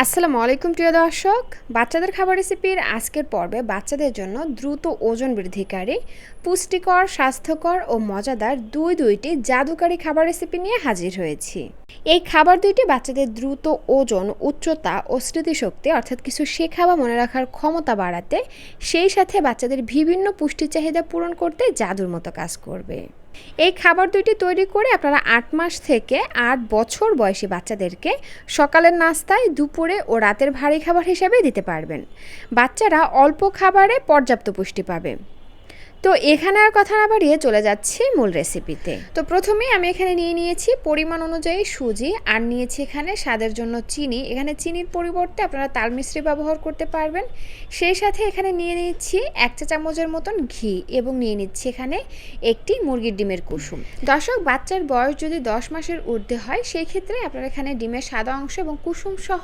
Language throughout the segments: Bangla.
আসসালামু আলাইকুম প্রিয় দর্শক, বাচ্চাদের খাবার রেসিপির আজকের পর্বে বাচ্চাদের জন্য দ্রুত ওজন বৃদ্ধিকারী, পুষ্টিকর, স্বাস্থ্যকর ও মজাদার দুইটি জাদুকারী খাবার রেসিপি নিয়ে হাজির হয়েছি। এই খাবার দুইটি বাচ্চাদের দ্রুত ওজন, উচ্চতা ও স্মৃতিশক্তি অর্থাৎ কিছু শেখা বা মনে রাখার ক্ষমতা বাড়াতে, সেই সাথে বাচ্চাদের বিভিন্ন পুষ্টি চাহিদা পূরণ করতে জাদুর মতো কাজ করবে। এই খাবার দুইটি তৈরি করে আপনারা ৮ মাস থেকে ৮ বছর বয়সী বাচ্চাদেরকে সকালের নাস্তায়, দুপুরে ও রাতের ভারী খাবার হিসেবে দিতে পারবেন। বাচ্চারা অল্প খাবারে পর্যাপ্ত পুষ্টি পাবে। তো এখানে আর কথা না বাড়িয়ে চলে যাচ্ছি মূল রেসিপিতে। তো প্রথমেই আমি এখানে নিয়েছি পরিমাণ অনুযায়ী সুজি, আর নিয়েছি এখানে স্বাদের জন্য চিনি। এখানে চিনির পরিবর্তে আপনারা তাল মিশ্রি ব্যবহার করতে পারবেন। সেই সাথে এখানে নিয়ে নিচ্ছি 1 চা চামচের মতন ঘি এবং নিয়ে নিচ্ছি এখানে একটি মুরগির ডিমের কুসুম। দর্শক, বাচ্চার বয়স যদি 10 মাসের ঊর্ধ্বে হয় সেই ক্ষেত্রে আপনারা এখানে ডিমের সাদা অংশ এবং কুসুম সহ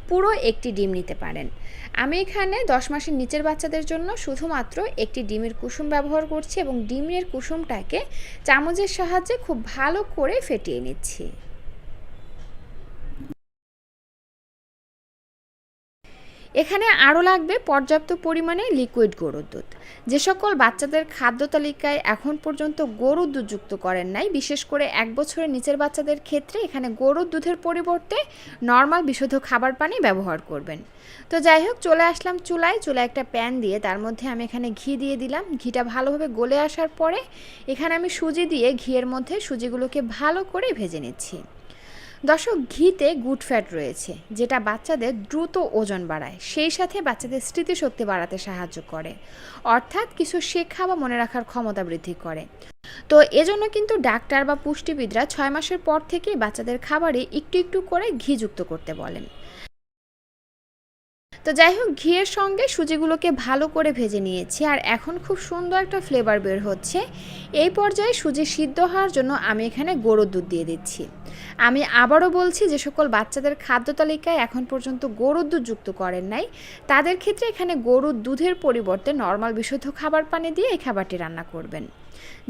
পুরো একটি ডিম নিতে পারেন। আমি এখানে 10 মাসের নিচের বাচ্চাদের জন্য শুধুমাত্র একটি ডিমের কুসুম ব্যবহার করছি এবং ডিমের কুসুমটাকে চামচের সাহায্যে খুব ভালো করে ফেটিয়ে নিচ্ছি। এখানে আরও লাগবে পর্যাপ্ত পরিমাণে লিকুইড গরুর দুধ। যে সকল বাচ্চাদের খাদ্য তালিকায় এখন পর্যন্ত গরুর দুধ যুক্ত করেন নাই, বিশেষ করে 1 বছরের নিচের বাচ্চাদের ক্ষেত্রে এখানে গরুর দুধের পরিবর্তে নর্মাল বিশুদ্ধ খাবার পানি ব্যবহার করবেন। তো যাই হোক, চলে আসলাম চুলায় একটা প্যান দিয়ে তার মধ্যে আমি এখানে ঘি দিয়ে দিলাম। ঘিটা ভালোভাবে গলে আসার পরে এখানে আমি সুজি দিয়ে ঘিয়ের মধ্যে সুজিগুলোকে ভালো করে ভেজে নিচ্ছি। দর্শক, ঘিতে গুড ফ্যাট রয়েছে, যেটা বাচ্চাদের দ্রুত ওজন বাড়ায়, সেই সাথে বাচ্চাদের স্মৃতিশক্তি বাড়াতে সাহায্য করে, অর্থাৎ কিছু শেখা বা মনে রাখার ক্ষমতা বৃদ্ধি করে। তো এজন্য কিন্তু ডাক্তার বা পুষ্টিবিদরা 6 মাসের পর থেকেই বাচ্চাদের খাবারে একটু একটু করে ঘি যুক্ত করতে বলেন। তো যাই হোক, ঘিয়ের সঙ্গে সুজিগুলোকে ভালো করে ভেজে নিয়েছি, আর এখন খুব সুন্দর একটা ফ্লেভার বের হচ্ছে। এই পর্যায়ে সুজি সিদ্ধ হওয়ার জন্য আমি এখানে গরুর দুধ দিয়ে দিচ্ছি। আমি আবারও বলছি, যে সকল বাচ্চাদের খাদ্য তালিকায় এখন পর্যন্ত গরুর দুধ যুক্ত করেন নাই, তাদের ক্ষেত্রে এখানে গরুর দুধের পরিবর্তে নর্মাল বিশুদ্ধ খাবার পানি দিয়ে এই খাবারটি রান্না করবেন।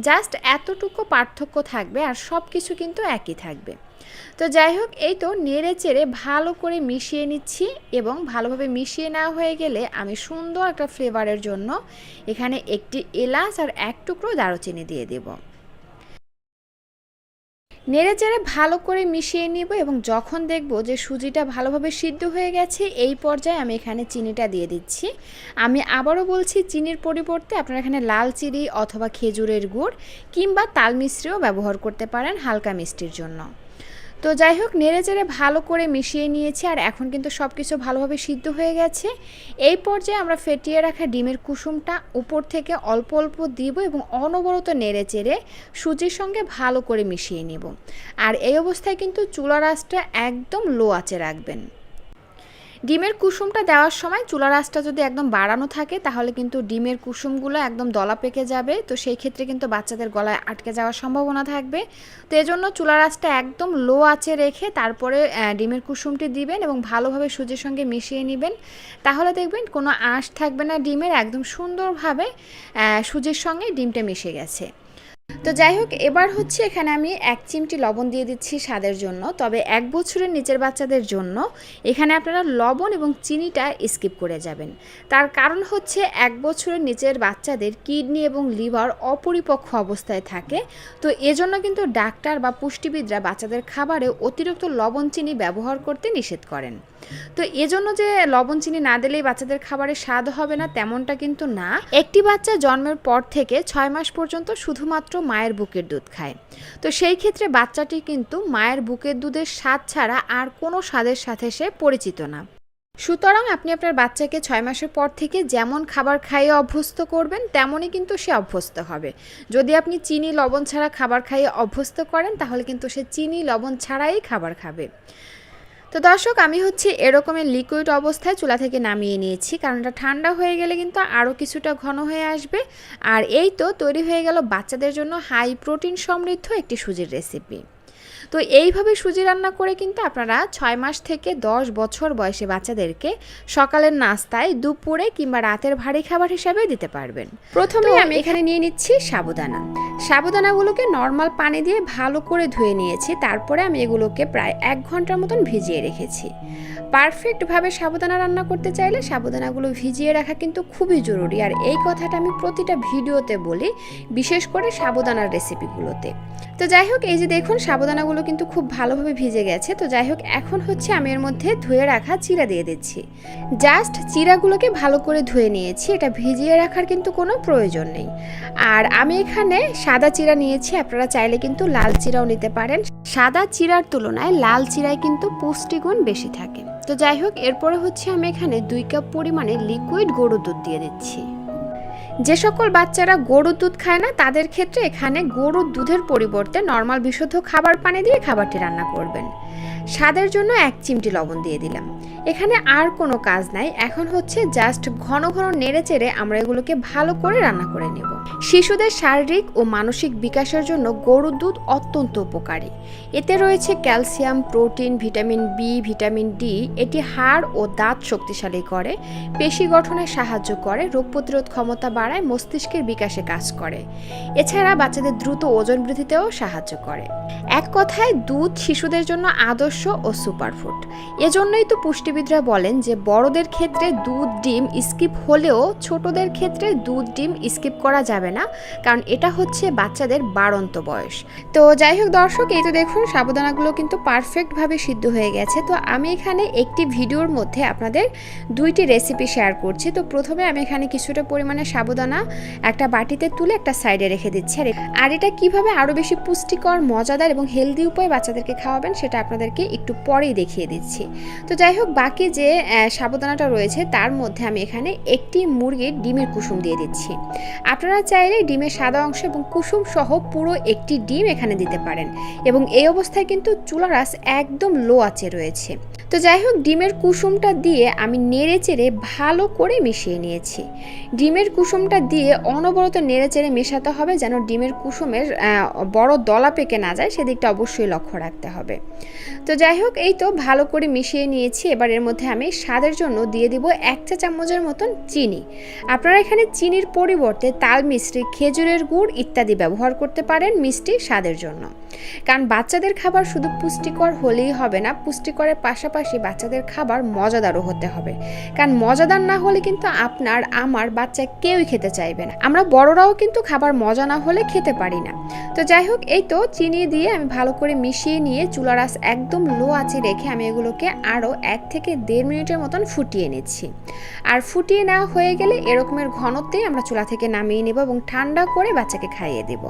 জাস্ট এতটুকু পার্থক্য থাকবে, আর সব কিছু কিন্তু একই থাকবে। তো যাই হোক, এই তো নেড়ে চেড়ে ভালো করে মিশিয়ে নিচ্ছি, এবং ভালোভাবে মিশিয়ে নেওয়া হয়ে গেলে আমি সুন্দর একটা ফ্লেভারের জন্য এখানে একটি এলাচ আর 1 টুকরো দারুচিনি দিয়ে দেব। নেড়ে চেড়ে ভালো করে মিশিয়ে নিব, এবং যখন দেখব যে সুজিটা ভালোভাবে সিদ্ধ হয়ে গেছে, এই পর্যায়ে আমি এখানে চিনিটা দিয়ে দিচ্ছি। আমি আবারও বলছি, চিনির পরিবর্তে আপনারা এখানে লাল চিনি অথবা খেজুরের গুড় কিংবা তাল মিশ্রিও ব্যবহার করতে পারেন হালকা মিষ্টির জন্য। তো যাই হোক, নেড়ে চেড়ে ভালো করে মিশিয়ে নিয়েছি, আর এখন কিন্তু সব কিছু ভালোভাবে সিদ্ধ হয়ে গেছে। এই পর্যায়ে আমরা ফেটিয়ে রাখা ডিমের কুসুমটা উপর থেকে অল্প অল্প দিব, এবং অনবরত নেড়ে চেড়ে সুজির সঙ্গে ভালো করে মিশিয়ে নিব। আর এই অবস্থায় কিন্তু চুলার আঁচটা একদম লো আঁচে রাখবেন। ডিমের কুসুমটা দেওয়ার সময় চুলার আঁচটা যদি একদম বাড়ানো থাকে, তাহলে কিন্তু ডিমের কুসুমগুলো একদম দলা পেকে যাবে। তো সেই ক্ষেত্রে কিন্তু বাচ্চাদের গলায় আটকে যাওয়ার সম্ভাবনা থাকবে। তো এজন্য চুলার আঁচটা একদম লো আঁচে রেখে তারপরে ডিমের কুসুমটি দিবেন এবং ভালোভাবে সুজির সঙ্গে মিশিয়ে নেবেন। তাহলে দেখবেন কোনো আঁশ থাকবে না ডিমের, একদম সুন্দরভাবে সুজির সঙ্গে ডিমটা মিশে গেছে। তো যাই হোক, এবার এখানে আমি 1 চিমটি লবণ দিয়ে দিচ্ছি স্বাদের জন্য। তবে 1 বছরের নিচের বাচ্চাদের জন্য এখানে আপনারা লবণ এবং চিনিটা স্কিপ করে যাবেন। তার কারণ 1 বছরের নিচের বাচ্চাদের কিডনি এবং লিভার অপরিপক্ক অবস্থায় থাকে। তো এজন্য কিন্তু ডাক্তার বা পুষ্টিবিদরা বাচ্চাদের খাবারে অতিরিক্ত লবণ চিনি ব্যবহার করতে নিষেধ করেন। তো এজন্য যে লবণ চিনি না দিলেই বাচ্চাদের খাবারে স্বাদ হবে না, তেমনটা কিন্তু না। একটি বাচ্চা জন্মের পর থেকে 6 মাস পর্যন্ত শুধুমাত্র মায়ের বুকের দুধ খায়। তো সেই ক্ষেত্রে বাচ্চাটি কিন্তু মায়ের বুকের দুধের স্বাদ ছাড়া আর কোনো স্বাদের সাথে সে পরিচিত না। সুতরাং আপনি আপনার বাচ্চাকে 6 মাসের পর থেকে যেমন খাবার খাইয়ে অভ্যস্ত করবেন, তেমনই কিন্তু সে অভ্যস্ত হবে। যদি আপনি চিনি লবণ ছাড়া খাবার খাইয়ে অভ্যস্ত করেন, তাহলে কিন্তু সে চিনি লবণ ছাড়াই খাবার খাবে। তো দর্শক, আমি এরকমের লিকুইড অবস্থায় চুলা থেকে নামিয়ে নিয়েছি, কারণ এটা ঠান্ডা হয়ে গেলে কিন্তু আরও কিছুটা ঘন হয়ে আসবে। আর এই তো তৈরি হয়ে গেল বাচ্চাদের জন্য হাই প্রোটিন সমৃদ্ধ একটি সুজির রেসিপি। তো এইভাবে সুজি রান্না করে কিন্তু আপনারা 6 মাস থেকে 10 বছর বয়সী বাচ্চাদেরকে সকালের নাস্তায়, দুপুরে কিংবা রাতের ভারী খাবার হিসাবে দিতে পারবেন। প্রথমে আমি এখানে নিয়ে নিচ্ছি সাবুদানা। সাবুদানাগুলোকে নর্মাল পানি দিয়ে ভালো করে ধুয়ে নিয়েছি। তারপরে আমি এগুলোকে প্রায় 1 ঘন্টার মতন ভিজিয়ে রেখেছি। পারফেক্টভাবে সাবুদানা রান্না করতে চাইলে সাবুদানাগুলো ভিজিয়ে রাখা কিন্তু খুবই জরুরি, আর এই কথাটা আমি প্রতিটা ভিডিওতে বলি, বিশেষ করে সাবুদানার রেসিপিগুলোতে। তো যাই হোক, এই যে দেখুন সাবুদানাগুলো কিন্তু খুব ভালোভাবে ভিজে গেছে। তো যাই হোক, এখন হচ্ছে আমি এর মধ্যে ধুয়ে রাখা চিড়া দিয়ে দিচ্ছি। জাস্ট চিড়াগুলোকে ভালো করে ধুয়ে নিয়েছি, এটা ভিজিয়ে রাখার কিন্তু কোনো প্রয়োজন নেই। আর আমি এখানে সাদা চিড়া নিয়েছি, আপনারা চাইলে কিন্তু লাল চিড়াও নিতে পারেন। সাদা চিড়ার তুলনায় লাল চিড়ায় কিন্তু পুষ্টিগুণ বেশি থাকে। তো যাই হোক, এরপরে হচ্ছে আমি এখানে 2 কাপ পরিমাণে লিকুইড গরুর দুধ দিয়ে দিচ্ছি। যে সকল বাচ্চারা গরুর দুধ খায় না তাদের ক্ষেত্রে এখানে গরুর দুধের পরিবর্তে নর্মাল বিশুদ্ধ খাবার পানি দিয়ে খাবারটি রান্না করবেন। স্বাদের জন্য 1 চিমটি লবণ দিয়ে দিলাম। এখানে আর কোনো কাজ নাই, এখন হচ্ছে জাস্ট ঘন ঘন নেড়ে চেড়ে আমরা এগুলোকে ভালো করে রান্না করে নেব। শিশুদের শারীরিক ও মানসিক বিকাশের জন্য গরুর দুধ অত্যন্ত উপকারী। এতে রয়েছে calcium, protein, vitamin B, vitamin D. এটি হাড় ও দাঁত শক্তিশালী করে, পেশি গঠনে সাহায্য করে, রোগ প্রতিরোধ ক্ষমতা বাড়ায়, মস্তিষ্কের বিকাশে কাজ করে। এছাড়া বাচ্চাদের দ্রুত ওজন বৃদ্ধিতেও সাহায্য করে। এক কথায় দুধ শিশুদের জন্য আদর্শ ও সুপারফুড। এজন্যই তো পুষ্টিবিদরা বলেন যে বড়দের ক্ষেত্রে দুধ ডিম স্কিপ হলেও ছোটদের ক্ষেত্রে দুধ ডিম স্কিপ করা যাবে না, কারণ এটা হচ্ছে বাচ্চাদের বাড়ন্ত বয়স। তো যাই হোক দর্শক, এই তো দেখুন সাবুদানাগুলো কিন্তু পারফেক্টভাবে সিদ্ধ হয়ে গেছে। তো আমি এখানে একটি ভিডিওর মধ্যে আপনাদের 2টি রেসিপি শেয়ার করছি। তো প্রথমে আমি এখানে কিছুটা পরিমাণে সাবুদানা একটা বাটিতে তুলে একটা সাইডে রেখে দিচ্ছি। আর এটা কিভাবে আরও বেশি পুষ্টিকর, মজাদার এবং হেলদি উপায়ে বাচ্চাদেরকে খাওয়াবেন সেটা আপনাদেরকে একটু পরেই দেখিয়ে দিচ্ছি। তো যাই হোক, বাকি যে সাবুদানাটা রয়েছে তার মধ্যে আমি এখানে একটি মুরগির ডিমের কুসুম দিয়ে দিচ্ছি। আপনারা চাইলে ডিমের সাদা অংশ এবং কুসুম সহ পুরো একটি ডিম এখানে দিতে পারেন, এবং এই অবস্থায় কিন্তু চুলার আঁচ একদম লো আঁচে রয়েছে। তো যাই হোক, ডিমের কুসুমটা দিয়ে আমি নেড়ে চেড়ে ভালো করে মিশিয়ে নিয়েছি। ডিমের কুসুমটা দিয়ে অনবরত নেড়ে চেড়ে মেশাতে হবে, যেন ডিমের কুসুমের বড় দলা পেকে না যায়, সেদিকটা অবশ্যই লক্ষ্য রাখতে হবে। তো যাই হোক, এই তো ভালো করে মিশিয়ে নিয়েছি। এবার এর মধ্যে আমি স্বাদের জন্য দিয়ে দিব 1 চা চামচের মতন চিনি। আপনারা এখানে চিনির পরিবর্তে তাল মিশ্রি, খেজুরের গুড় ইত্যাদি ব্যবহার করতে পারেন মিষ্টি স্বাদের জন্য। কারণ বাচ্চাদের খাবার শুধু পুষ্টিকর হলেই হবে না, পুষ্টিকরের পাশাপাশি বাচ্চাদের খাবার মজাদারও হতে হবে। কারণ মজাদার না হলে কিন্তু আপনার, আমার, বাচ্চা কেউই খেতে চাইবে না। আমরা বড়রাও কিন্তু খাবার মজা না হলে খেতে পারি না। তো যাই হোক, এই তো চিনি দিয়ে আমি ভালো করে মিশিয়ে নিয়ে চুলার আঁচ একদম লো আঁচে রেখে আমি এগুলোকে আরও 1 থেকে 1.5 মিনিটের মতন ফুটিয়ে নিচ্ছি। আর ফুটিয়ে নেওয়া হয়ে গেলে এরকমের ঘনত্বেই আমরা চুলা থেকে নামিয়ে নেব এবং ঠান্ডা করে বাচ্চাকে খাইয়ে দেব।